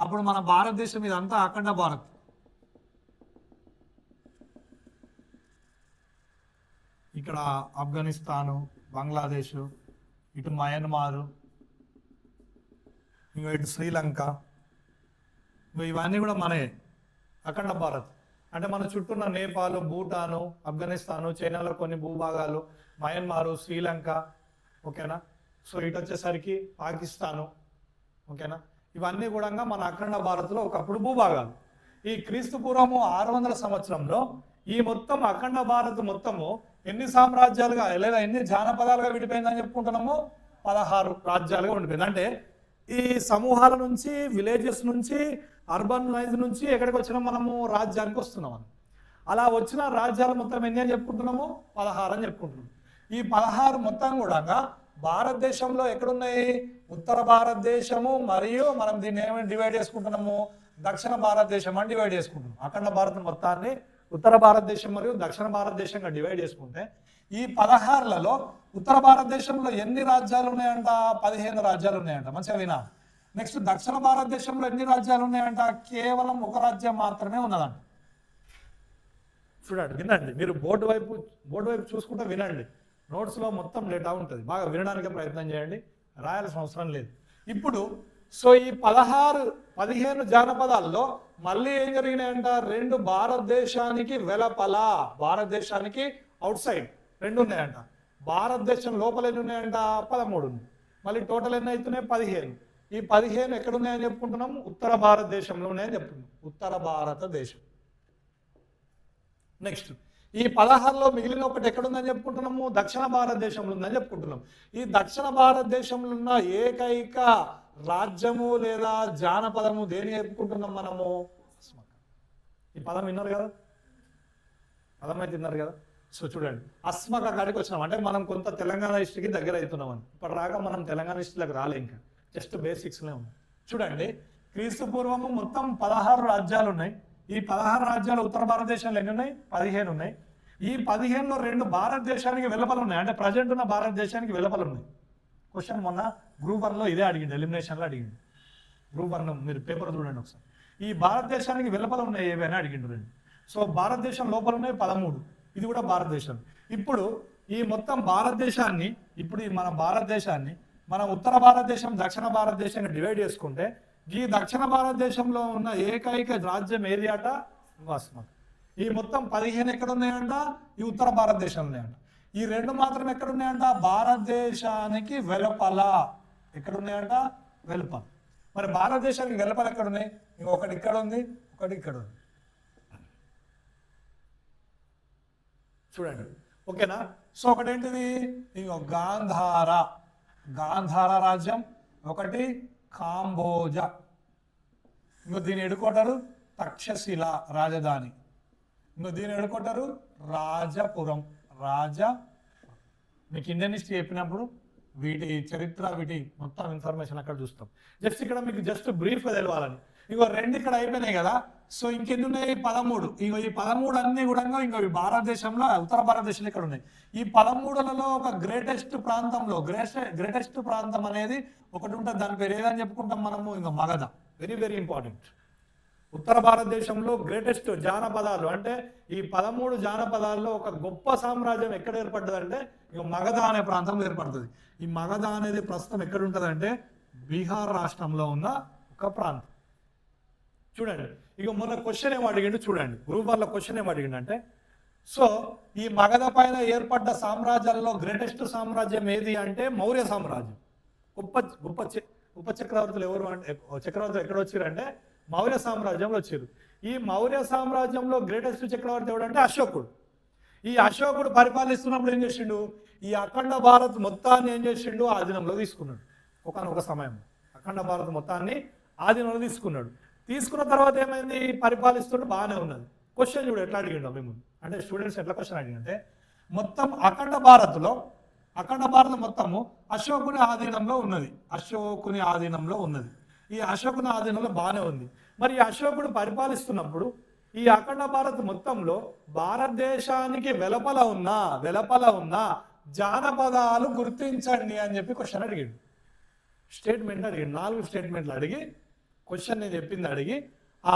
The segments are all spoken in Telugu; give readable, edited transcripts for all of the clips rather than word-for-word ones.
అప్పుడు మన భారతదేశం ఇదంతా అఖండ భారత్. ఇక్కడ ఆఫ్ఘనిస్తాను, బంగ్లాదేశ్, ఇటు మయన్మారు, ఇంకా ఇటు శ్రీలంక, ఇవన్నీ కూడా మనే అఖండ భారత్. అంటే మన చుట్టూన్న నేపాల్, భూటాను, ఆఫ్ఘనిస్తాను, చైనాలో కొన్ని భూభాగాలు, మయన్మారు, శ్రీలంక, ఓకేనా. సో ఇటు వచ్చేసరికి పాకిస్తాను, ఓకేనా. ఇవన్నీ కూడా మన అఖండ భారత్లో ఒకప్పుడు భూభాగాలు. ఈ క్రీస్తు పూర్వము 600 సంవత్సరంలో ఈ మొత్తం అఖండ భారత్ మొత్తము ఎన్ని సామ్రాజ్యాలుగా లేదా ఎన్ని జానపదాలుగా విడిపోయిందని చెప్పుకుంటున్నాము? 16 రాజ్యాలుగా ఉండిపోయింది. అంటే ఈ సమూహాల నుంచి, విలేజెస్ నుంచి, అర్బన్ లైన్స్ నుంచి ఎక్కడికి వచ్చినా మనము రాజ్యానికి వస్తున్నాం. అలా వచ్చిన రాజ్యాలు మొత్తం ఎన్ని అని చెప్పుకుంటున్నాము? 16 అని చెప్పుకుంటున్నాము. ఈ 16 మొత్తం కూడా భారతదేశంలో ఎక్కడున్నాయి? ఉత్తర భారతదేశము మరియు మనం దీన్ని ఏమైనా డివైడ్ చేసుకుంటున్నాము? దక్షిణ భారతదేశం అని డివైడ్ చేసుకుంటున్నాం. అఖండ భారతం మొత్తాన్ని ఉత్తర భారతదేశం మరియు దక్షిణ భారతదేశంగా డివైడ్ చేసుకుంటే ఈ 16లలో ఉత్తర భారతదేశంలో ఎన్ని రాజ్యాలు ఉన్నాయంట? 15 రాజ్యాలు ఉన్నాయంట. మంచిగా వినా. నెక్స్ట్ దక్షిణ భారతదేశంలో ఎన్ని రాజ్యాలు ఉన్నాయంట? కేవలం ఒక రాజ్యం మాత్రమే ఉన్నదంట. చూడండి, వినండి, మీరు బోర్డు వైపు చూసుకుంటే వినండి. నోట్స్లో మొత్తం డేటా ఉంటుంది, బాగా వినడానికి ప్రయత్నం చేయండి, రాయాల్సిన అవసరం లేదు. ఇప్పుడు సో ఈ 15 జానపదాల్లో మళ్ళీ ఏం జరిగినాయంట? 2 భారతదేశానికి వెలపల, భారతదేశానికి అవుట్ సైడ్ 2 ఉన్నాయంట. భారతదేశం లోపల ఎన్ని ఉన్నాయంట? 13 ఉంది. మళ్ళీ టోటల్ ఎన్ని అవుతున్నాయి? 15. ఈ 15 ఎక్కడున్నాయని చెప్పుకుంటున్నాం? ఉత్తర భారతదేశంలో ఉన్నాయని చెప్పుకుంటున్నాం, ఉత్తర భారతదేశం. నెక్స్ట్ ఈ 16లో మిగిలిన ఒకటి ఎక్కడుందని చెప్పుకుంటున్నాము? దక్షిణ భారతదేశంలో ఉందని చెప్పుకుంటున్నాం. ఈ దక్షిణ భారతదేశంలో ఉన్న ఏకైక రాజ్యము లేదా జానపదము దేని చెప్పుకుంటున్నాం మనము? అస్మక. ఈ పదం విన్నారు కదా, పదం అయితే విన్నారు కదా. సో చూడండి, అస్మక కాడికి వచ్చినాం. అంటే మనం కొంత తెలంగాణ హిస్టరీకి దగ్గర అవుతున్నామని. ఇప్పుడు రాగా మనం తెలంగాణ హిస్టరీలకు రాలే, ఇంకా జస్ట్ బేసిక్స్లో ఉన్నాం. చూడండి, క్రీస్తు పూర్వము మొత్తం 16 రాజ్యాలు ఉన్నాయి. ఈ 16 రాజ్యాలు ఉత్తర భారతదేశంలో ఎన్ని ఉన్నాయి? 15 ఉన్నాయి. ఈ 15లో 2 భారతదేశానికి వెలుపల ఉన్నాయి. అంటే ప్రజెంట్ ఉన్న భారతదేశానికి వెలుపల ఉన్నాయి. క్వశ్చన్ మొన్న గ్రూప్ 1లో ఇదే అడిగింది, ఎలిమినేషన్లో అడిగింది. గ్రూప్ 1 మీరు పేపర్ చూడండి ఒకసారి. ఈ భారతదేశానికి వెలుపల ఉన్నాయి ఏవైనా అడిగిండు రండి. సో భారతదేశం లోపల ఉన్నాయి 13. ఇది కూడా భారతదేశం. ఇప్పుడు ఈ మొత్తం భారతదేశాన్ని, ఇప్పుడు మన భారతదేశాన్ని మనం ఉత్తర భారతదేశం, దక్షిణ భారతదేశంగా డివైడ్ చేసుకుంటే ఈ దక్షిణ భారతదేశంలో ఉన్న ఏకైక రాజ్యం ఏది అట? అస్మక్. ఈ మొత్తం 15 ఎక్కడ ఉన్నాయంట? ఈ ఉత్తర భారతదేశంలో ఉన్నాయంట. ఈ 2 మాత్రం ఎక్కడున్నాయంట? భారతదేశానికి వెలుపల. ఎక్కడున్నాయంట? వెలుపల. మరి భారతదేశానికి వెలుపల ఎక్కడున్నాయి? ఇంకొకటి ఇక్కడ ఉంది, ఒకటి ఇక్కడ ఉంది. చూడండి, ఓకేనా. సో ఒకటేంటిది? ఇంకో గాంధార రాజ్యం, ఒకటి కాంబోజా, ఇంకో దీని ఎడుకోటారు తక్షశిల రాజధాని, ఇంకో దీని ఎడుకోటారు రాజపురం. మీకు ఇండియన్ హిస్టరీ చెప్పినప్పుడు వీటి చరిత్ర, వీటి మొత్తం ఇన్ఫర్మేషన్ అక్కడ చూస్తాం. జస్ట్ ఇక్కడ మీకు జస్ట్ బ్రీఫ్గా తెలవాలని. ఇంకో 2 ఇక్కడ అయిపోయినాయి కదా. సో ఇంకెన్ని ఉన్నాయి? 13. ఇంకో ఈ 13 అన్ని కూడా ఇంకో ఈ భారతదేశంలో, ఉత్తర భారతదేశంలో ఇక్కడ ఉన్నాయి. ఈ 13లలో ఒక గ్రేటెస్ట్ ప్రాంతం అనేది ఒకటి ఉంటుంది. దాని పేరు ఏదని చెప్పుకుంటాం మనము? ఇంకా మగధ. Very very important. ఉత్తర భారతదేశంలో గ్రేటెస్ట్ జానపదాలు అంటే ఈ 13 జానపదాల్లో ఒక గొప్ప సామ్రాజ్యం ఎక్కడ ఏర్పడ్డదంటే ఇక మగధ అనే ప్రాంతంలో ఏర్పడుతుంది. ఈ మగధ అనేది ప్రస్తుతం ఎక్కడ ఉంటుందంటే బీహార్ రాష్ట్రంలో ఉన్న ఒక ప్రాంతం. చూడండి, ఇక మొన్న క్వశ్చన్ ఏం అడిగిండు చూడండి, గ్రూప్ 1లో క్వశ్చన్ ఏం అడిగిండు అంటే, సో ఈ మగధ పైన ఏర్పడ్డ సామ్రాజ్యాల్లో గ్రేటెస్ట్ సామ్రాజ్యం ఏది అంటే మౌర్య సామ్రాజ్యం. గొప్ప చక్రవర్తులు ఎవరు అంటే, చక్రవర్తులు ఎక్కడ వచ్చారంటే మౌర్య సామ్రాజ్యంలో వచ్చారు. ఈ మౌర్య సామ్రాజ్యంలో గ్రేటెస్ట్ చక్రవర్తి ఎవడంటే అశోకుడు. ఈ అశోకుడు పరిపాలిస్తున్నప్పుడు ఏం చేసిండు? ఈ అఖండ భారత్ మొత్తాన్ని ఏం చేసిండు? ఆధీనంలో తీసుకున్నాడు. ఒకనొక సమయం అఖండ భారత్ మొత్తాన్ని ఆధీనంలో తీసుకున్నాడు. తీసుకున్న తర్వాత ఏమైంది? పరిపాలిస్తుంటే బాగానే ఉన్నది. క్వశ్చన్ చూడు ఎట్లా అడిగిండో మేము, అంటే స్టూడెంట్స్ ఎట్లా క్వశ్చన్ అడిగిందంటే, మొత్తం అఖండ భారత్ మొత్తము అశోకుని ఆధీనంలో ఉన్నది. ఈ అశోకుని ఆధీనంలో బాగానే ఉంది. మరి ఈ అశోకుడు పరిపాలిస్తున్నప్పుడు ఈ అఖండ భారత్ మొత్తంలో భారతదేశానికి వెలుపల ఉన్న జానపదాలు గుర్తించండి అని చెప్పి క్వశ్చన్ అడిగాడు. స్టేట్మెంట్ అడిగాడు. 4 స్టేట్మెంట్లు అడిగి క్వశ్చన్ నేను చెప్పింది అడిగి ఆ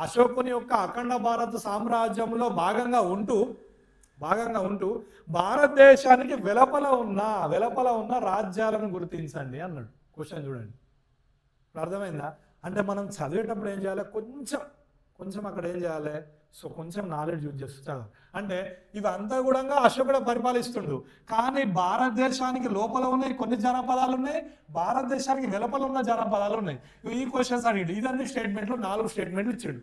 అశోకుని యొక్క అఖండ భారత సామ్రాజ్యంలో భాగంగా ఉంటూ భారతదేశానికి వెలుపల ఉన్న రాజ్యాలను గుర్తించండి అన్నాడు. క్వశ్చన్ చూడండి, అర్థమైందా? అంటే మనం చదివేటప్పుడు ఏం చేయాలి, కొంచెం అక్కడ ఏం చేయాలి, సో కొంచెం నాలెడ్జ్ యూజ్ చేస్తాడు. అంటే ఇవంతా కూడా అశోకుడు పరిపాలిస్తుండు, కానీ భారతదేశానికి లోపల ఉన్నాయి కొన్ని జానపదాలు ఉన్నాయి, భారతదేశానికి వెలుపల ఉన్న జానపదాలు ఉన్నాయి. ఈ క్వశ్చన్స్ అడిగిండు. ఇదన్నీ స్టేట్మెంట్లు 4 స్టేట్మెంట్లు ఇచ్చిండు.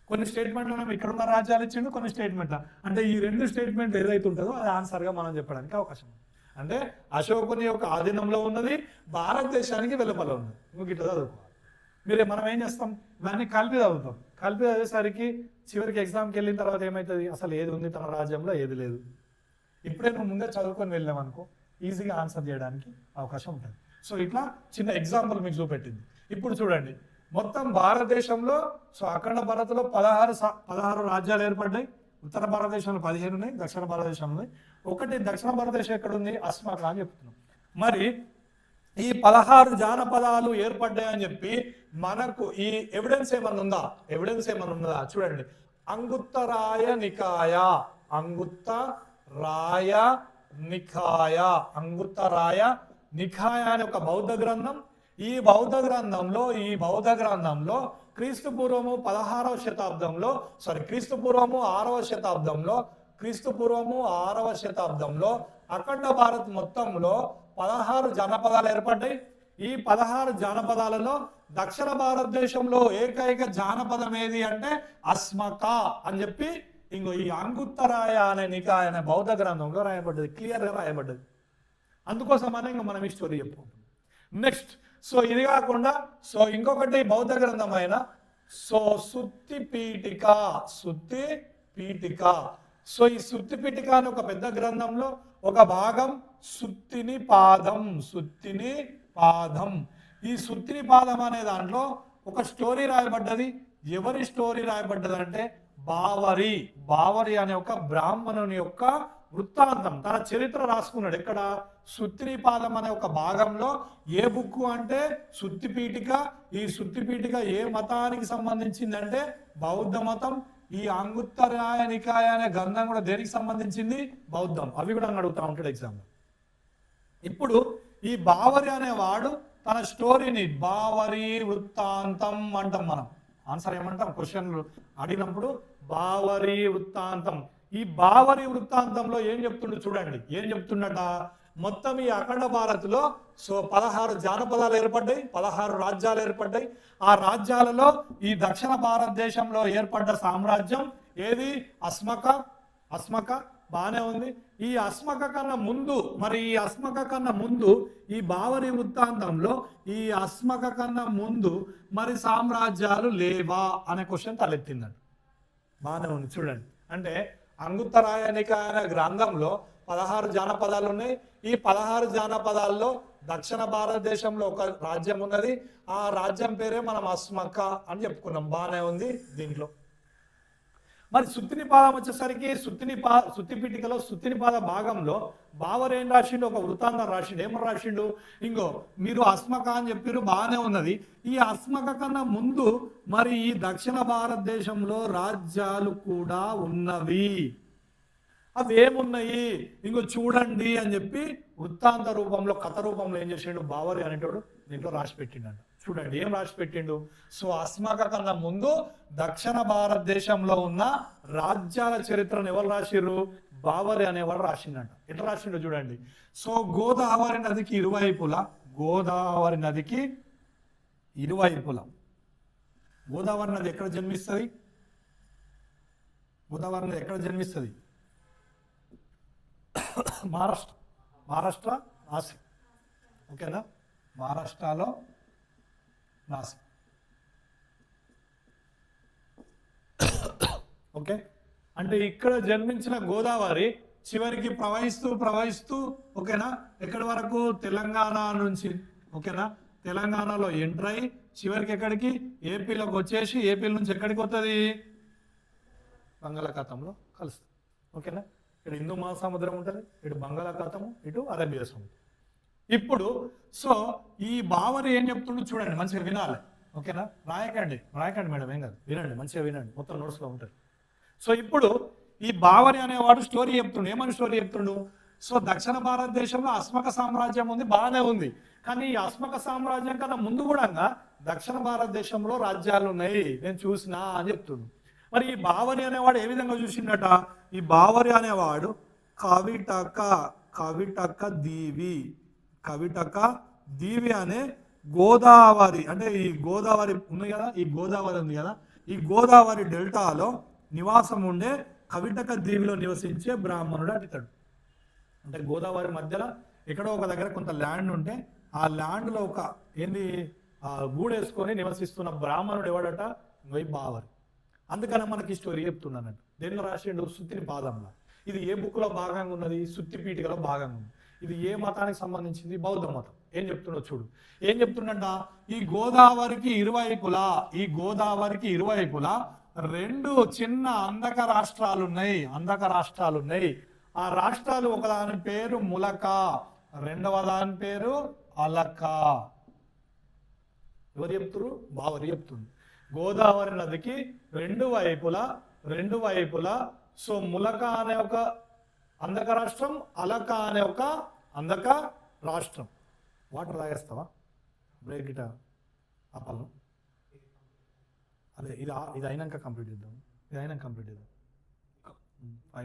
కొన్ని స్టేట్మెంట్లు ఇక్కడ ఉన్న రాజ్యాలు ఇచ్చిండు, కొన్ని స్టేట్మెంట్. అంటే ఈ 2 స్టేట్మెంట్ ఏదైతే ఉంటుందో అది ఆన్సర్గా మనం చెప్పడానికి అవకాశం ఉంది. అంటే అశోకుని యొక్క ఆధీనంలో ఉన్నది, భారతదేశానికి వెలుపల ఉన్నది. నువ్వు ఇట్లా చదువుకోవాలి. మనం ఏం చేస్తాం, ఇవన్నీ కలిపి చదువుతాం. కలిపి చదివేసరికి చివరికి ఎగ్జామ్కి వెళ్ళిన తర్వాత ఏమవుతుంది, అసలు ఏది ఉంది తన రాజ్యంలో ఏది లేదు. ఇప్పుడే నువ్వు ముందే చదువుకొని వెళ్ళామనుకో ఈజీగా ఆన్సర్ చేయడానికి అవకాశం ఉంటుంది. సో ఇట్లా చిన్న ఎగ్జాంపుల్ మీకు చూపెట్టింది. ఇప్పుడు చూడండి, మొత్తం భారతదేశంలో సో అఖండ భారత్లో 16 రాజ్యాలు ఏర్పడ్డాయి. ఉత్తర భారతదేశంలో 15 ఉన్నాయి, దక్షిణ భారతదేశంలో ఉన్నాయి. ఒకటి దక్షిణ భారతదేశం ఎక్కడుంది, అస్మాక అని చెప్తున్నాం. మరి ఈ 16 జానపదాలు ఏర్పడ్డాయని చెప్పి మనకు ఈ ఎవిడెన్స్ ఏమన్నా ఉందా? చూడండి, అంగుత్తరాయ నికాయ అనే ఒక బౌద్ధ గ్రంథం. ఈ బౌద్ధ గ్రంథంలో క్రీస్తు పూర్వము 6వ శతాబ్దంలో అఖండ భారత్ మొత్తంలో 16 జానపదాలు ఏర్పడ్డాయి. ఈ 16 జానపదాలలో దక్షిణ భారతదేశంలో ఏకైక జానపదం ఏది అంటే అస్మక అని చెప్పి ఇంకో ఈ అంగుత్తరాయ అనే నికాయ అనే బౌద్ధ గ్రంథంలో రాయబడ్డది, క్లియర్గా రాయబడ్డది. అందుకోసమనే ఇంకా మనం ఈ స్టోరీ చెప్పుకుంటాం. నెక్స్ట్, సో ఇది కాకుండా సో ఇంకొకటి బౌద్ధ గ్రంథమైన సో సుత్తి పీఠిక. సో ఈ సుత్తి పీఠిక అనే ఒక పెద్ద గ్రంథంలో ఒక భాగం సుత్తిని పాదం. ఈ సుత్తిని పాదం అనే దాంట్లో ఒక స్టోరీ రాయబడ్డది. ఎవరి స్టోరీ రాయబడ్డది అంటే బావరి అనే ఒక బ్రాహ్మణుని యొక్క వృత్తాంతం, తన చరిత్ర రాసుకున్నాడు. ఎక్కడ, సుత్తిని పాదం అనే ఒక భాగంలో. ఏ బుక్ అంటే సుత్తి పీఠిక. ఈ సుత్తి పీఠిక ఏ మతానికి సంబంధించిందంటే బౌద్ధ మతం. ఈ అంగుత్తరాయ నికాయ అనే గ్రంథం కూడా దేనికి సంబంధించింది, బౌద్ధం. అవి కూడా అడుగుతా ఉంటాడు ఎగ్జామ్. ఇప్పుడు ఈ బావరి అనేవాడు తన స్టోరీని బావరి వృత్తాంతం అంటాం. మనం ఆన్సర్ ఏమంటాం, క్వశ్చన్లు అడిగినప్పుడు బావరి వృత్తాంతం. ఈ బావరి వృత్తాంతంలో ఏం చెప్తుండో చూడండి. ఏం చెప్తున్నట, మొత్తం ఈ అఖండ భారత్లో సో 16 జానపదాలు ఏర్పడ్డాయి, 16 రాజ్యాలు ఏర్పడ్డాయి. ఆ రాజ్యాలలో ఈ దక్షిణ భారతదేశంలో ఏర్పడ్డ సామ్రాజ్యం ఏది, అస్మక. బాగానే ఉంది. ఈ అస్మక కన్నా ముందు ఈ బావరి వృత్తాంతంలో ఈ అస్మక కన్నా ముందు మరి సామ్రాజ్యాలు లేవా అనే క్వశ్చన్ తలెత్తిందండి. బాగానే ఉంది చూడండి. అంటే అంగుత్తరాయ నికాయ అనే గ్రంథంలో 16 జానపదాలు ఉన్నాయి. ఈ 16 జానపదాల్లో దక్షిణ భారతదేశంలో ఒక రాజ్యం ఉన్నది. ఆ రాజ్యం పేరే మనం అస్మక అని చెప్పుకున్నాం. బాగానే ఉంది. దీంట్లో మరి సుత్తిని పాదం వచ్చేసరికి సుత్తి పీఠికలో సుత్తిని పాద భాగంలో బావరి ఏం రాసిండు, ఒక వృత్తాంతం రాసిండు. ఏమో రాసిండు, ఇంకో మీరు అస్మక అని చెప్పారు, బాగానే ఉన్నది. ఈ అస్మక కన్నా ముందు మరి ఈ దక్షిణ భారతదేశంలో రాజ్యాలు కూడా ఉన్నవి. అవి ఏమున్నాయి ఇంకో చూడండి అని చెప్పి వృత్తాంత రూపంలో, కథ రూపంలో ఏం చేసిండు బావరి అనేటోడు దీంట్లో రాసి పెట్టిండు. చూడండి ఏం రాసి పెట్టిండు. సో అస్మక కన్నా ముందు దక్షిణ భారతదేశంలో ఉన్న రాజ్యాల చరిత్రను ఎవరు రాసిర్రు, బావరి అనేవాడు రాసిండట. ఎట్లా రాసిండో చూడండి. సో గోదావరి నదికి ఇరువైపులా గోదావరి నది ఎక్కడ జన్మిస్తుంది? మహారాష్ట్ర నాసిక్. ఓకేనా, మహారాష్ట్రలో నాసిక్. ఓకే, అంటే ఇక్కడ జన్మించిన గోదావరి చివరికి ప్రవహిస్తూ ఓకేనా ఎక్కడి వరకు, తెలంగాణ నుంచి. ఓకేనా, తెలంగాణలో ఎంటర్ అయ్యి చివరికి ఎక్కడికి, ఏపీలోకి వచ్చేసి ఏపీ నుంచి ఎక్కడికి వస్తుంది, బంగాళాఖాతంలో కలుస్తుంది. ఓకేనా, ఇటు హిందూ మహాసముద్రం ఉంటుంది, ఇటు బంగాళాఖాతము, ఇటు అరేబియా సముద్రం. ఇప్పుడు సో ఈ బావరి ఏం చెప్తుండో చూడండి, మంచిగా వినాలి. ఓకేనా? రాయకండి మేడం, ఏం కాదు, వినండి, మంచిగా వినండి, మొత్తం నోట్స్లో ఉంటుంది. సో ఇప్పుడు ఈ బావరి అనేవాడు స్టోరీ చెప్తుండు. ఏమని స్టోరీ చెప్తుండు? సో దక్షిణ భారతదేశంలో అస్మక సామ్రాజ్యం ఉంది, బాగానే ఉంది. కానీ ఈ అస్మక సామ్రాజ్యం కన్నా ముందు కూడా దక్షిణ భారతదేశంలో రాజ్యాలు ఉన్నాయి, నేను చూసినా అని చెప్తుండు. మరి ఈ బావరి అనేవాడు ఏ విధంగా చూసిండట? ఈ బావరి అనేవాడు కవిటక దీవి అనే గోదావరి, అంటే ఈ గోదావరి ఉంది కదా, ఈ గోదావరి ఉంది కదా, ఈ గోదావరి డెల్టాలో నివాసం ఉండే కవిటక దీవిలో నివసించే బ్రాహ్మణుడు అతడు. అంటే గోదావరి మధ్యలో ఎక్కడో ఒక దగ్గర కొంత ల్యాండ్ ఉంటే ఆ ల్యాండ్లో ఒక గూడేసుకొని నివసిస్తున్న బ్రాహ్మణుడు ఎవడట? బావరి. అందుకనే మనకి స్టోరీ చెప్తున్నానంట. దేనిలో రాసిండు? సుత్తిని పాదంలో. ఇది ఏ బుక్లో భాగంగా ఉన్నది? సుత్తి పీఠికలో భాగంగా ఉంది. ఇది ఏ మతానికి సంబంధించింది? బౌద్ధ మతం. ఏం చెప్తుండో చూడు. ఏం చెప్తుండంట? ఈ గోదావరికి ఇరువైపులా రెండు చిన్న అంధక రాష్ట్రాలు ఉన్నాయి. ఆ రాష్ట్రాలు ఒకదాని పేరు ములక, రెండవ దాని పేరు అలక. ఎవరు చెప్తున్నారు? బావరి చెప్తుంది. గోదావరి నదికి రెండు వైపులా సో ములక అనే ఒక అంధక రాష్ట్రం, అలక అనే ఒక అంధక రాష్ట్రం. వాటర్ తాగేస్తావా? బ్రేక్ ఇట ఆపాలను. అదే ఇది అయినాక కంప్లీట్ చేద్దాం. 5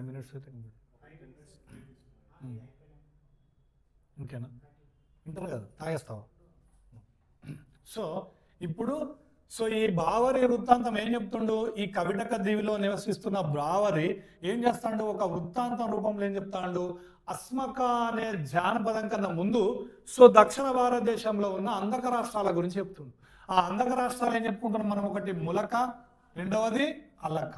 minutes అయితే కంప్లీట్. ఇంకేనా? ఇంటర్ కదా, తాగేస్తావా? సో ఇప్పుడు ఈ బావరి వృత్తాంతం ఏం చెప్తుండు? ఈ కవిటక దీవిలో నివసిస్తున్న బావరి ఏం చేస్తాడు? ఒక వృత్తాంతం రూపంలో ఏం చెప్తాడు? అస్మక అనే జానపదం కన్నా ముందు దక్షిణ భారతదేశంలో ఉన్న అంధక రాష్ట్రాల గురించి చెప్తుండు. ఆ అంధక రాష్ట్రాలు ఏం చెప్పుకుంటున్నాం మనం? ఒకటి ములక, రెండవది అలక.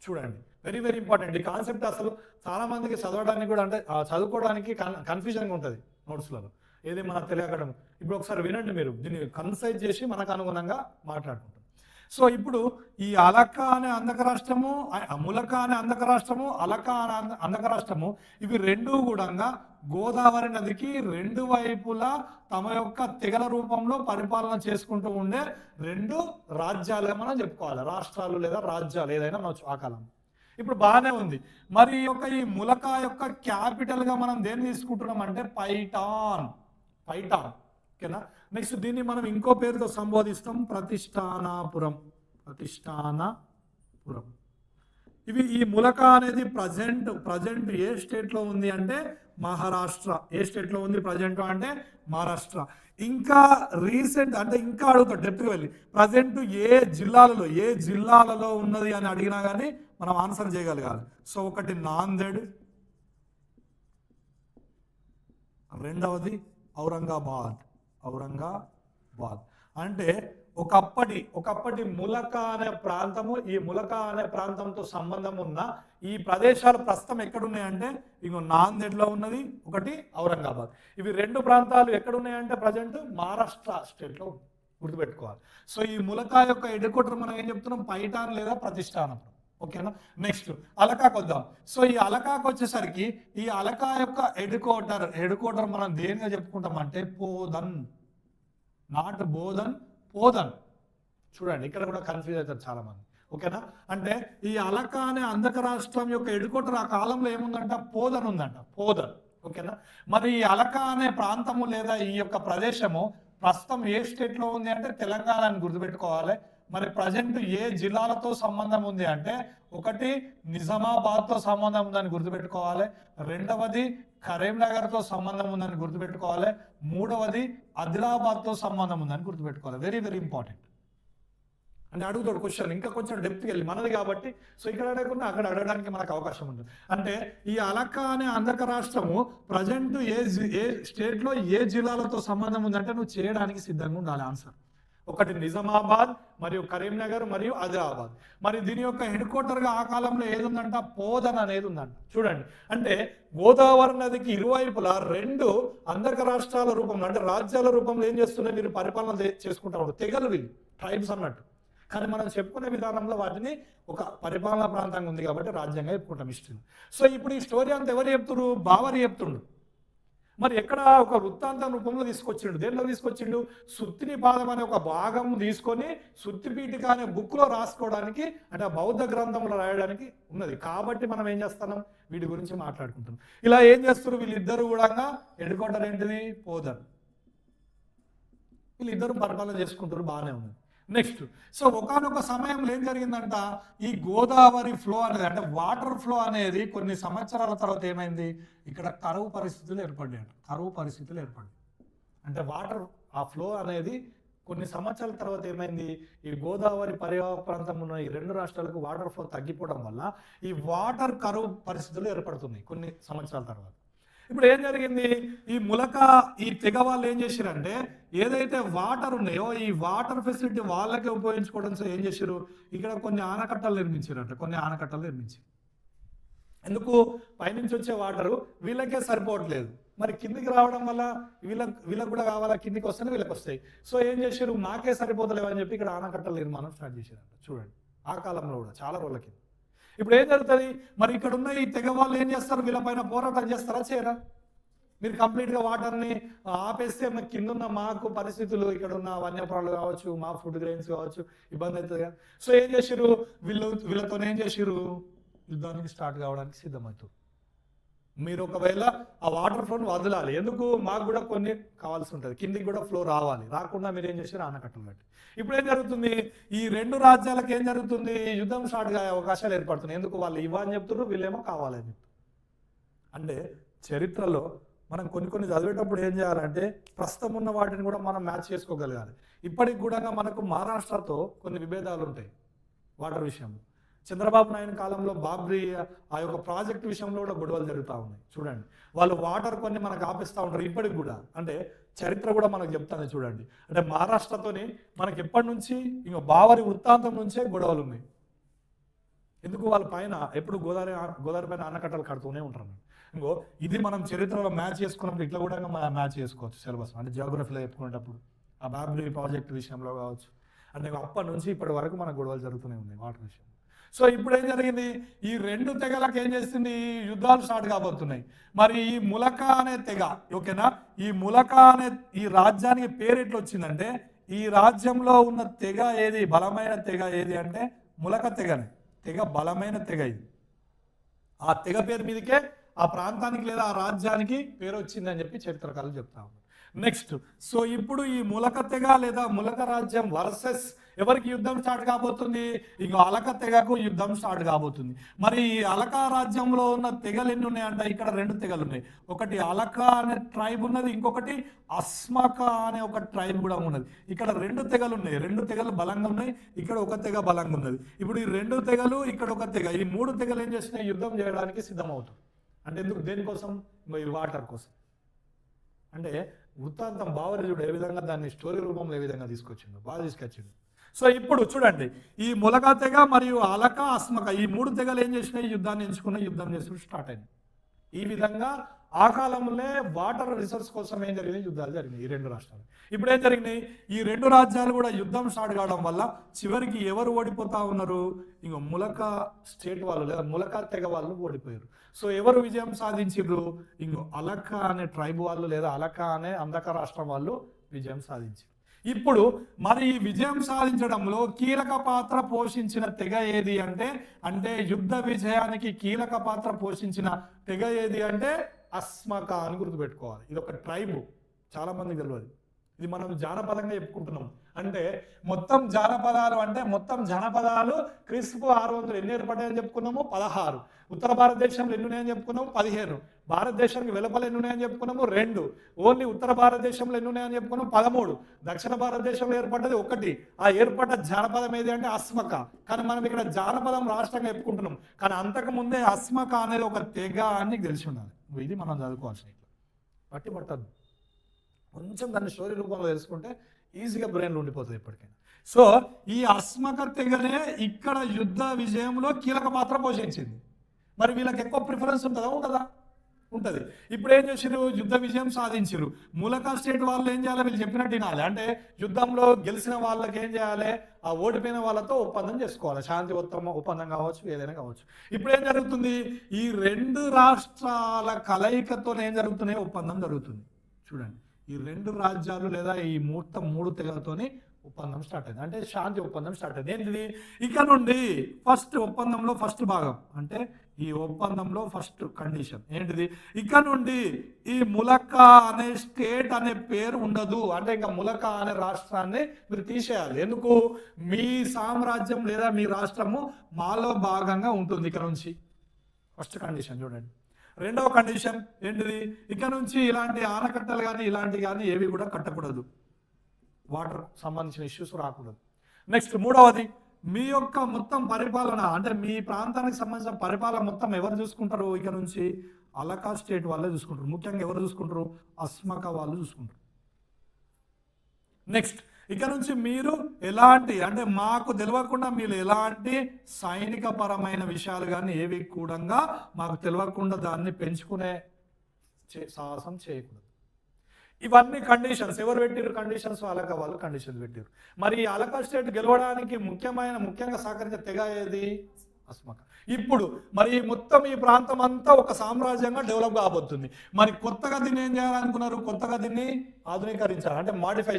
చూడండి, వెరీ వెరీ ఇంపార్టెంట్ ఈ కాన్సెప్ట్. అసలు చాలా మందికి చదవడానికి కూడా, అంటే చదువుకోవడానికి కన్ఫ్యూజన్గా ఉంటుంది నోట్స్లలో. ఏది మన తెలియకడం. ఇప్పుడు ఒకసారి వినండి, మీరు దీన్ని కన్సైజ్ చేసి మనకు అనుగుణంగా మాట్లాడుకుంటాం. సో ఇప్పుడు ఈ అలక అనే అంధక రాష్ట్రము, ములక అనే అంధక రాష్ట్రము, అలక అనే అంధక రాష్ట్రము, ఇవి రెండూ కూడా గోదావరి నదికి రెండు వైపులా తమ యొక్క తెగల రూపంలో పరిపాలన చేసుకుంటూ ఉండే రెండు రాజ్యాలే మనం చెప్పుకోవాలి. రాష్ట్రాలు లేదా రాజ్యాలు ఏదైనా అనొచ్చు ఆ కాలం. ఇప్పుడు బాగానే ఉంది. మరి ఈ ములక యొక్క క్యాపిటల్ గా మనం దేన్ని తీసుకుంటున్నాం అంటే పైఠాన్. ఓకేనా? నెక్స్ట్ దీన్ని మనం ఇంకో పేరుతో సంబోధిస్తాం, ప్రతిష్టానాపురం. ఇవి ఈ ములక అనేది ప్రజెంట్ ఏ స్టేట్ లో ఉంది అంటే మహారాష్ట్ర. ఏ స్టేట్ లో ఉంది ప్రజెంట్ అంటే మహారాష్ట్ర. ఇంకా రీసెంట్ అంటే ఇంకా అడుగుతాడు డెప్త్గా వెళ్ళి, ప్రజెంట్ ఏ జిల్లాలలో ఉన్నది అని అడిగినా కానీ మనం ఆన్సర్ చేయగలగాలి. సో ఒకటి నాందేడ్, రెండవది ఔరంగాబాద్. అంటే ఒకప్పటి ములక అనే ప్రాంతము, ఈ ములక అనే ప్రాంతంతో సంబంధం ఉన్న ఈ ప్రదేశాలు ప్రస్తుతం ఎక్కడున్నాయంటే ఇగో నాందేడ్లో ఉన్నది, ఒకటి ఔరంగాబాద్. ఇవి రెండు ప్రాంతాలు ఎక్కడున్నాయంటే ప్రజెంట్ మహారాష్ట్ర స్టేట్లో గుర్తుపెట్టుకోవాలి. సో ఈ ములక యొక్క హెడ్ క్వార్టర్ మనం ఏం చెప్తున్నాం? పైఠాన్ లేదా ప్రతిష్టానపురం. ఓకేనా? నెక్స్ట్ అలకాకు వద్దాం. సో ఈ అలకాకు వచ్చేసరికి ఈ అలకా యొక్క హెడ్ క్వార్టర్ మనం దేనిగా చెప్పుకుంటాం అంటే పోదన్, నాట్ బోధన్, పోదన్. చూడండి, ఇక్కడ కూడా కన్ఫ్యూజ్ అవుతారు చాలా మంది. ఓకేనా? అంటే ఈ అలక అనే అంధక రాష్ట్రం యొక్క హెడ్ క్వార్టర్ ఆ కాలంలో ఏముందంట? పోదన్ ఉందంట. ఓకేనా? మరి ఈ అలక అనే ప్రాంతము లేదా ఈ యొక్క ప్రదేశము ప్రస్తుతం ఏ స్టేట్ లో ఉంది అంటే తెలంగాణ అని గుర్తుపెట్టుకోవాలి. మరి ప్రజెంట్ ఏ జిల్లాలతో సంబంధం ఉంది అంటే ఒకటి నిజామాబాద్తో సంబంధం ఉందని గుర్తుపెట్టుకోవాలి, రెండవది కరీంనగర్తో సంబంధం ఉందని గుర్తుపెట్టుకోవాలి, మూడవది ఆదిలాబాద్తో సంబంధం ఉందని గుర్తుపెట్టుకోవాలి. Very very important. అంటే అడుగుతాడు క్వశ్చన్ ఇంకా కొంచెం డెప్త్కి వెళ్ళి, మనది కాబట్టి సో ఇక్కడ అడగకుండా అక్కడ అడగడానికి మనకు అవకాశం ఉంటుంది. అంటే ఈ అలక అనే అంధక రాష్ట్రము ప్రజెంట్ ఏ స్టేట్లో ఏ జిల్లాలతో సంబంధం ఉందంటే నువ్వు చేయడానికి సిద్ధంగా ఉండాలి ఆన్సర్. ఒకటి నిజామాబాద్, మరియు కరీంనగర్, మరియు ఆదిలాబాద్. మరి దీని యొక్క హెడ్ క్వార్టర్గా ఆ కాలంలో ఏది ఉందంట? పోదన్ అనేది ఉందంట. చూడండి, అంటే గోదావరి నదికి ఇరువైపులా రెండు అంధక రాష్ట్రాల రూపంలో అంటే రాజ్యాల రూపంలో ఏం చేస్తున్నాయి? మీరు పరిపాలన చేసుకుంటారు, తెగలు వీళ్ళు, ట్రైబ్స్ అన్నట్టు. కానీ మనం చెప్పుకునే విధానంలో వాటిని ఒక పరిపాలనా ప్రాంతంగా ఉంది కాబట్టి రాజ్యంగా చెప్పుకుంటాం హిస్టరీ. సో ఇప్పుడు ఈ స్టోరీ అంతా ఎవరు చెప్తున్నారు? బావరి చెప్తుండు. మరి ఎక్కడ ఒక వృత్తాంతం రూపంలో తీసుకొచ్చిండు. దేనిలో తీసుకొచ్చిండు? సుత్తిని పాదం అనే ఒక భాగం తీసుకొని సుత్తి పీఠిక అనే బుక్లో రాసుకోవడానికి, అంటే ఆ బౌద్ధ గ్రంథంలో రాయడానికి ఉన్నది. కాబట్టి మనం ఏం చేస్తున్నాం, వీటి గురించి మాట్లాడుకుంటున్నాం. ఇలా ఏం చేస్తారు వీళ్ళిద్దరు కూడా, హెడ్ క్వార్టర్ ఏంటిది పోదర్, వీళ్ళిద్దరు పరిపాలన చేసుకుంటారు, బాగానే ఉంది. నెక్స్ట్, సో ఒకానొక సమయంలో ఏం జరిగిందంట, ఈ గోదావరి ఫ్లో అనేది, అంటే వాటర్ ఫ్లో అనేది కొన్ని సంవత్సరాల తర్వాత ఏమైంది, ఇక్కడ కరువు పరిస్థితులు ఏర్పడ్డాయి. కరువు పరిస్థితులు ఏర్పడ్డాయి అంటే వాటర్ ఆ ఫ్లో అనేది కొన్ని సంవత్సరాల తర్వాత ఏమైంది, ఈ గోదావరి పరివాహక ప్రాంతం ఉన్న ఈ రెండు రాష్ట్రాలకు వాటర్ ఫ్లో తగ్గిపోవడం వల్ల ఈ వాటర్ కరువు పరిస్థితులు ఏర్పడుతున్నాయి కొన్ని సంవత్సరాల తర్వాత. ఇప్పుడు ఏం జరిగింది, ఈ తెగ వాళ్ళు ఏం చేశారంటే, ఏదైతే వాటర్ ఉన్నాయో ఈ వాటర్ ఫెసిలిటీ వాళ్ళకే ఉపయోగించుకోవడం ఏం చేశారు, ఇక్కడ కొన్ని ఆనకట్టలు నిర్మించారంట. కొన్ని ఆనకట్టలు నిర్మించారు. ఎందుకు, పైనుంచి వచ్చే వాటరు వీళ్ళకే సరిపోవట్లేదు, మరి కిందికి రావడం వల్ల వీళ్ళకి కూడా కావాలా, కిందికి వస్తేనే వీళ్ళకి వస్తాయి. సో ఏం చేశారు, మాకే సరిపోతలేవు అని చెప్పి ఇక్కడ ఆనకట్టల నిర్మాణం స్టార్ట్ చేశారంట. చూడండి, ఆ కాలంలో కూడా చాలా రోజులకి. ఇప్పుడు ఏం జరుగుతుంది, మరి ఇక్కడ ఉన్న ఈ తెగ వాళ్ళు ఏం చేస్తారు, వీళ్ళపైన పోరాటం చేస్తారా, చేయరా? మీరు కంప్లీట్గా వాటర్ని ఆపేస్తే కింద ఉన్న మాకు పరిస్థితులు, ఇక్కడ ఉన్న వన్యప్రాణులు కావచ్చు, మా ఫుడ్ గ్రెయిన్స్ కావచ్చు, ఇబ్బంది అవుతుంది కదా. సో ఏం చేశారు, వీళ్ళతో ఏం చేశారు, యుద్ధానికి స్టార్ట్ కావడానికి సిద్ధమవుతారు. మీరు ఒకవేళ ఆ వాటర్ ఫ్లోని వదలాలి, ఎందుకు, మాకు కూడా కొన్ని కావాల్సి ఉంటుంది, కిందికి కూడా ఫ్లో రావాలి, రాకుండా మీరు ఏం చేశారు, ఆనకట్టలు కట్టి. ఇప్పుడు ఏం జరుగుతుంది, ఈ రెండు రాజ్యాలకు ఏం జరుగుతుంది, యుద్ధం స్టార్ట్ అయ్యే అవకాశాలు ఏర్పడుతున్నాయి. ఎందుకు, వాళ్ళు ఇవ్వని చెప్తున్నారు, వీళ్ళేమో కావాలని చెప్తారు. అంటే చరిత్రలో మనం కొన్ని చదివేటప్పుడు ఏం చేయాలంటే, ప్రస్తుతం ఉన్న వాటిని కూడా మనం మ్యాచ్ చేసుకోగలగాలి. ఇప్పటికి కూడా మనకు మహారాష్ట్రతో కొన్ని విభేదాలు ఉంటాయి వాటర్ విషయంలో. చంద్రబాబు నాయుడు కాలంలో బాబ్రీ ఆ యొక్క ప్రాజెక్ట్ విషయంలో కూడా గొడవలు జరుగుతూ ఉన్నాయి. చూడండి, వాళ్ళు వాటర్ కొన్ని మనకు ఆపిస్తూ ఉంటారు ఇప్పటికి కూడా. అంటే చరిత్ర కూడా మనకు చెప్తాను చూడండి. అంటే మహారాష్ట్రతోని మనకి ఎప్పటి నుంచి, ఇంకా బావరి వృత్తాంతం నుంచే గొడవలు ఉన్నాయి. ఎందుకు, వాళ్ళ పైన ఎప్పుడు గోదావరి పైన ఆనకట్టలు కడుతూనే ఉంటారు. ఇంకో ఇది మనం చరిత్రలో మ్యాచ్ చేసుకున్నప్పుడు ఇట్లా కూడా మ్యాచ్ చేసుకోవచ్చు సిలబస్, అంటే జియోగ్రఫీలో చెప్పుకునేటప్పుడు ఆ బాబ్రీ ప్రాజెక్ట్ విషయంలో కావచ్చు. అంటే అప్పటి నుంచి ఇప్పటి వరకు మన గొడవలు జరుగుతూనే ఉన్నాయి వాటర్ విషయం. సో ఇప్పుడు ఏం జరిగింది, ఈ రెండు తెగలకు ఏం చేస్తుంది, యుద్ధాలు స్టార్ట్ కాబోతున్నాయి. మరి ఈ ములక అనే తెగ, ఓకేనా, ఈ ములక అనే ఈ రాజ్యానికి పేరు ఎట్లా వచ్చిందంటే, ఈ రాజ్యంలో ఉన్న తెగ ఏది, బలమైన తెగ ఏది అంటే ములక తెగనే. తెగ బలమైన తెగ ఇది. ఆ తెగ పేరు మీదకే ఆ ప్రాంతానికి లేదా ఆ రాజ్యానికి పేరు వచ్చిందని చెప్పి చరిత్రకారులు చెప్తా ఉన్నారు. నెక్స్ట్, సో ఇప్పుడు ఈ ములక తెగ లేదా ములక రాజ్యం వర్సెస్ ఎవరికి యుద్ధం స్టార్ట్ కాబోతుంది, ఇక అలక తెగకు యుద్ధం స్టార్ట్ కాబోతుంది. మరి ఈ అలక రాజ్యంలో ఉన్న తెగలు ఎన్ని ఉన్నాయంట, ఇక్కడ రెండు తెగలు ఉన్నాయి. ఒకటి అలక అనే ట్రైబ్ ఉన్నది, ఇంకొకటి అస్మక అనే ఒక ట్రైబ్ కూడా ఉన్నది. ఇక్కడ రెండు తెగలు ఉన్నాయి, రెండు తెగలు బలంగా ఉన్నాయి, ఇక్కడ ఒక తెగ బలంగా ఉన్నది. ఇప్పుడు ఈ రెండు తెగలు, ఇక్కడ ఒక తెగ, ఈ మూడు తెగలు ఏం చేస్తున్నాయి, యుద్ధం చేయడానికి సిద్ధమవుతుంది. అంటే ఎందుకు, దేనికోసం, ఈ వాటర్ కోసం. అంటే వృత్తాంతం బావరాజుడు ఏ విధంగా దాన్ని స్టోరీ రూపంలో ఏ విధంగా తీసుకొచ్చిండు, బాగా తీసుకొచ్చిండు. సో ఇప్పుడు చూడండి, ఈ ములక తెగ మరియు అలక అస్మక ఈ మూడు తెగలు ఏం చేసినాయి, యుద్ధాన్ని ఎంచుకున్న యుద్ధం చేసుకుని స్టార్ట్ అయింది. ఈ విధంగా ఆ కాలంలో వాటర్ రిసోర్స్ కోసం ఏం జరిగినాయి, యుద్ధాలు జరిగినాయి ఈ రెండు రాష్ట్రాలు. ఇప్పుడు ఏం జరిగినాయి, ఈ రెండు రాజ్యాలు కూడా యుద్ధం స్టార్ట్ కావడం వల్ల చివరికి ఎవరు ఓడిపోతా ఉన్నారు, ఇంకో ములక స్టేట్ వాళ్ళు లేదా ములక తెగ వాళ్ళు ఓడిపోయారు. సో ఎవరు విజయం సాధించారు, ఇంకో అలక అనే ట్రైబ్ వాళ్ళు లేదా అలక అనే అంధక రాష్ట్రం వాళ్ళు విజయం సాధించారు. ఇప్పుడు మరి ఈ విజయం సాధించడంలో కీలక పాత్ర పోషించిన తెగ ఏది అంటే యుద్ధ విజయానికి కీలక పాత్ర పోషించిన తెగ ఏది అంటే అస్మక అని గుర్తుపెట్టుకోవాలి. ఇది ఒక ట్రైబు, చాలా మందికి తెలియదు. ఇది మనం జానపదంగా చెప్పుకుంటున్నాం. అంటే మొత్తం జానపదాలు క్రీస్తుకు 600 ఎన్ని ఏర్పడ్డాయని చెప్పుకున్నాము, 16. ఉత్తర భారతదేశంలో ఎన్ని ఉన్నాయని చెప్పుకున్నాము, 15. భారతదేశానికి వెలుపల ఎన్ని ఉన్నాయని చెప్పుకున్నాము, 2. ఓన్లీ ఉత్తర భారతదేశంలో ఎన్ని ఉన్నాయని చెప్పుకున్నాము, 13. దక్షిణ భారతదేశంలో ఏర్పడ్డది 1. ఆ ఏర్పడ్డ జానపదం ఏది అంటే అస్మక. కానీ మనం ఇక్కడ జానపదం రాష్ట్రంగా చెప్పుకుంటున్నాం, కానీ అంతకు ముందే అస్మక అనేది ఒక తెగ అని తెలిసి ఉండాలి. ఇది మనం చదువుకోవాల్సిన, ఇట్లా పట్టద్దు. కొంచెం దాన్ని స్టోరీ రూపంలో తెలుసుకుంటే ఈజీగా బ్రెయిన్లో ఉండిపోతుంది ఎప్పటికైనా. సో ఈ అస్మక తెగనే ఇక్కడ యుద్ధ విజయంలో కీలక పాత్ర పోషించింది. మరి వీళ్ళకి ఎక్కువ ప్రిఫరెన్స్ ఉంటుందా ఉండదా, ఉంటుంది. ఇప్పుడు ఏం చేసిరు, యుద్ధ విజయం సాధించారు. మూలకా స్టేట్ వాళ్ళు ఏం చేయాలి, వీళ్ళు చెప్పినట్టు వినాలి. అంటే యుద్ధంలో గెలిచిన వాళ్ళకి ఏం చేయాలి, ఆ ఓడిపోయిన వాళ్ళతో ఒప్పందం చేసుకోవాలి. శాంతి ఒప్పందం కావచ్చు, ఏదైనా కావచ్చు. ఇప్పుడు ఏం జరుగుతుంది, ఈ రెండు రాష్ట్రాల కలయికతో ఏం జరుగుతున్నాయి, ఒప్పందం జరుగుతుంది. చూడండి, ఈ రెండు రాజ్యాలు లేదా ఈ మూడు తెగలతోని ఒప్పందం స్టార్ట్ అయింది. అంటే శాంతి ఒప్పందం స్టార్ట్ అయింది. ఏంటిది, ఇక్కడ నుండి ఒప్పందంలో ఫస్ట్ భాగం, అంటే ఈ ఒప్పందంలో ఫస్ట్ కండిషన్ ఏంటిది, ఇక్కడ నుండి ఈ ములకా అనే స్టేట్ అనే పేరు ఉండదు. అంటే ఇంకా ములకా అనే రాష్ట్రాన్ని మీరు తీసేయాలి. ఎందుకు, మీ సామ్రాజ్యం లేదా మీ రాష్ట్రము మాలో భాగంగా ఉంటుంది ఇక్కడ నుంచి. ఫస్ట్ కండిషన్ చూడండి. రెండవ కండిషన్ ఏంటిది, ఇక్కడ నుంచి ఇలాంటి ఆనకట్టలు కానీ ఇలాంటివి కానీ ఏవి కూడా కట్టకూడదు, వాటర్ సంబంధించిన ఇష్యూస్ రాకూడదు. నెక్స్ట్ మూడవది, మీ యొక్క మొత్తం పరిపాలన, అంటే మీ ప్రాంతానికి సంబంధించిన పరిపాలన మొత్తం ఎవరు చూసుకుంటారు, ఇక్కడ నుంచి అలకా స్టేట్ వాళ్ళే చూసుకుంటారు. ముఖ్యంగా ఎవరు చూసుకుంటారు, అస్మక వాళ్ళు చూసుకుంటారు. నెక్స్ట్, ఇక్కడ నుంచి మీరు ఎలాంటి, అంటే మాకు తెలియకుండా మీరు ఎలాంటి సైనిక పరమైన విషయాలు కానీ ఏవి కూడా మాకు తెలియకుండా దాన్ని పెంచుకునే సాహసం చేయకూడదు. ఇవన్నీ కండిషన్స్ ఎవరు పెట్టారు, కండిషన్స్ అలకా వాళ్ళు కండిషన్స్ పెట్టారు. మరి అలకా స్టేట్ గెలవడానికి ముఖ్యంగా సహకరించే తెగ ఏది, అస్మక. ఇప్పుడు మరి మొత్తం ఈ ప్రాంతం అంతా ఒక సామ్రాజ్యంగా డెవలప్ కాబోతుంది. మరి కొత్తగా దీన్ని ఏం చేయాలనుకున్నారు, కొత్తగా దీన్ని ఆధునీకరించాలి, అంటే మాడిఫై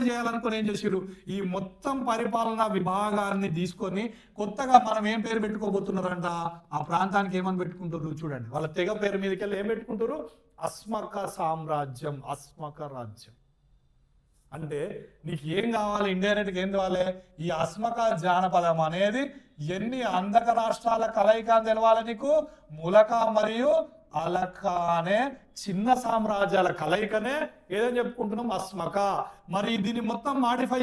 చేయాలనుకుని ఏం చేసారు, ఈ మొత్తం పరిపాలనా విభాగాన్ని తీసుకొని కొత్తగా మనం ఏం పేరు పెట్టుకోబోతున్నారంట, ఆ ప్రాంతానికి ఏమని పెట్టుకుంటారు చూడండి. వాళ్ళ తెగ పేరు మీదకి వెళ్ళి ఏం పెట్టుకుంటారు, అస్మక సామ్రాజ్యం, అస్మక రాజ్యం. అంటే నీకు ఏం కావాలి, ఇండైరెక్ట్గా ఏం కావాలి, ఈ అస్మక జానపదం అనేది ఎన్ని అందక రాష్ట్రాల కలయిక అని తెలవాలి నీకు, ములక మరియు అలక అనే చిన్న సామ్రాజ్యాల కలయికనే ఏదని చెప్పుకుంటున్నాం, అస్మక. మరి దీన్ని మొత్తం మాడిఫై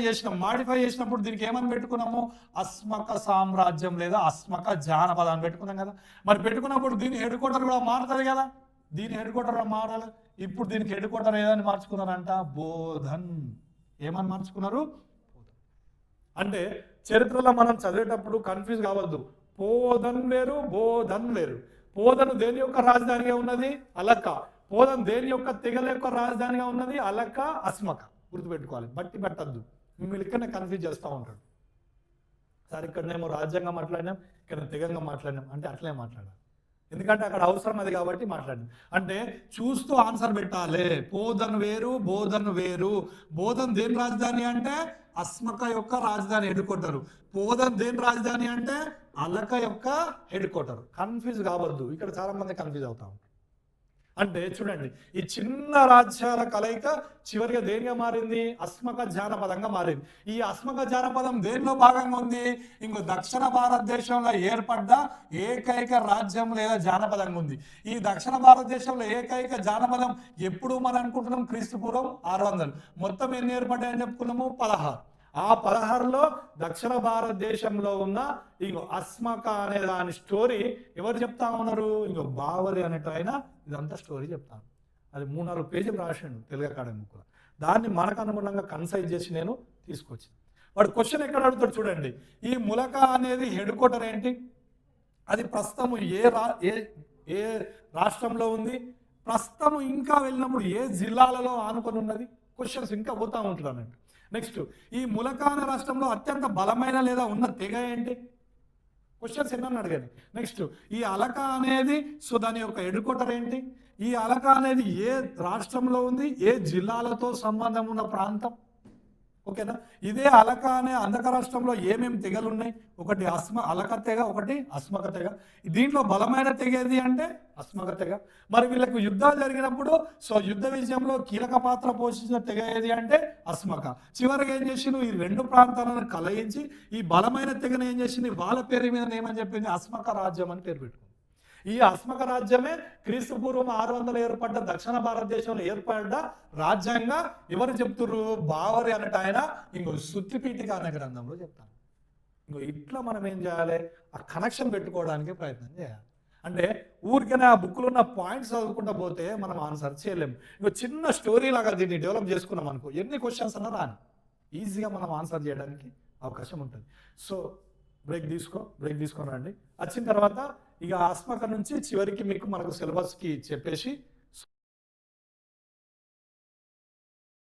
చేసినప్పుడు దీనికి ఏమని పెట్టుకున్నాము, అస్మక సామ్రాజ్యం లేదా అస్మక జానపదాన్ని పెట్టుకున్నాం కదా. మరి పెట్టుకున్నప్పుడు దీని హెడ్ క్వార్టర్ కూడా మారుతుంది కదా, దీని హెడ్ క్వార్టర్ మారాలి. ఇప్పుడు దీనికి హెడ్ క్వార్టర్ ఏదని మార్చుకున్నారంట, బోధన్. ఏమని మార్చుకున్నారు, అంటే చరిత్రలో మనం చదివేటప్పుడు కన్ఫ్యూజ్ కావద్దు. పోధన్ వేరు, బోధన్ వేరు. పోధను దేని యొక్క రాజధానిగా ఉన్నది, అలక. పోధన్ దేని యొక్క తెగల యొక్క రాజధానిగా ఉన్నది, అలక, అస్మక. గుర్తుపెట్టుకోవాలి, బట్టి పెట్టద్దు, మిమ్మల్ని ఇక్కడనే కన్ఫ్యూజ్ చేస్తూ ఉంటాడు. సార్ ఇక్కడనేమో రాజ్యాంగం మాట్లాడినాం, ఇక్కడ తెగంగా మాట్లాడినాం, అంటే అట్లే మాట్లాడాలి. ఎందుకంటే అక్కడ అవసరం అది కాబట్టి మాట్లాడింది. అంటే చూస్తూ ఆన్సర్ పెట్టాలి. పోధన్ వేరు, బోధన్ వేరు. బోధన్ దేని రాజధాని అంటే అస్మక యొక్క రాజధాని హెడ్ క్వార్టర్. పోధన్ దేని రాజధాని అంటే అలక యొక్క హెడ్ క్వార్టర్. కన్ఫ్యూజ్ కావద్దు, ఇక్కడ చాలా మంది కన్ఫ్యూజ్ అవుతాం. అంటే చూడండి, ఈ చిన్న రాజ్యాల కలయిక చివరిగా దేనిగా మారింది, అస్మక జానపదంగా మారింది. ఈ అస్మక జానపదం దేనిలో భాగంగా ఉంది, ఇంకో దక్షిణ భారతదేశంలో ఏర్పడ్డ ఏకైక రాజ్యం లేదా జానపదంగా ఉంది. ఈ దక్షిణ భారతదేశంలో ఏకైక జానపదం ఎప్పుడు మనం అనుకుంటున్నాం, క్రీస్తుపూర్వం 600. మొత్తం ఎన్ని ఏర్పడ్డాయని చెప్పుకున్నాము, 16. ఆ 16లో దక్షిణ భారతదేశంలో ఉన్న ఇంకో అస్మక అనే దాని స్టోరీ ఎవరు చెప్తా ఉన్నారు, ఇంకో బావరి అనేట ఆయన ఇదంతా స్టోరీ చెప్తాను. అది 3-4 పేజీలు రాసిండు తెలుగు అకాడమీలో. దాన్ని మనకు అనుగుణంగా కన్సైజ్ చేసి నేను తీసుకొచ్చి, వాడు క్వశ్చన్ ఎక్కడ అడుగుతాడు చూడండి. ఈ ములక అనేది హెడ్ క్వార్టర్ ఏంటి, అది ప్రస్తుతం ఏ రాష్ట్రంలో ఉంది, ప్రస్తుతం ఇంకా వెళ్ళినప్పుడు ఏ జిల్లాలలో ఆనుకొని ఉన్నది, క్వశ్చన్స్ ఇంకా పోతా ఉంటుంది అన్నట్టు. నెక్స్ట్, ఈ ములకాన రాష్ట్రంలో అత్యంత బలమైన లేదా ఉన్న తెగ ఏంటి, క్వశ్చన్స్ ఎన్నని అడగండి. నెక్స్ట్, ఈ అలక అనేది సో దాని యొక్క హెడ్ క్వార్టర్ ఏంటి, ఈ అలక అనేది ఏ రాష్ట్రంలో ఉంది, ఏ జిల్లాలతో సంబంధం ఉన్న ప్రాంతం, ఓకేనా. ఇదే అలక అనే అందక రాష్ట్రంలో ఏమేమి తెగలు ఉన్నాయి, ఒకటి అలక తెగ, ఒకటి అస్మక తెగ. దీంట్లో బలమైన తెగ ఏది అంటే అస్మక తెగ. మరి వీళ్ళకు యుద్ధాలు జరిగినప్పుడు సో యుద్ధ విజయంలో కీలక పాత్ర పోషించిన తెగ ఏది అంటే అస్మక. చివరికి ఏం చేసిండు, ఈ రెండు ప్రాంతాలను కలయించి ఈ బలమైన తెగను ఏం చేసింది, వాళ్ళ పేరు మీద ఏమని చెప్పింది, అస్మక రాజ్యం అని పేరు పెట్టుకుంది. ఈ అస్మక రాజ్యమే క్రీస్తుపూర్వం 600 ఏర్పడ్డ దక్షిణ భారతదేశంలో ఏర్పడ్డ రాజ్యంగా ఎవరు చెప్తున్నారు, బావరి అన్నట్టు ఆయన ఇంకో సుత్తిపీఠిక అనే గ్రంథంలో చెప్తాను. ఇంకో ఇట్లా మనం ఏం చేయాలి, ఆ కనెక్షన్ పెట్టుకోవడానికి ప్రయత్నం చేయాలి. అంటే ఊరికనే ఆ బుక్లో ఉన్న పాయింట్స్ చదువుకుంటూ పోతే మనం ఆన్సర్ చేయలేము. ఇంకో చిన్న స్టోరీ లాగా దీన్ని డెవలప్ చేసుకున్నాం అనుకో, ఎన్ని క్వశ్చన్స్ అన్నా రాని ఈజీగా మనం ఆన్సర్ చేయడానికి అవకాశం ఉంటుంది. సో బ్రేక్ తీసుకొని రండి. వచ్చిన తర్వాత ఇక ఆస్మక నుంచి చివరికి మీకు మనకు సిలబస్కి చెప్పేసి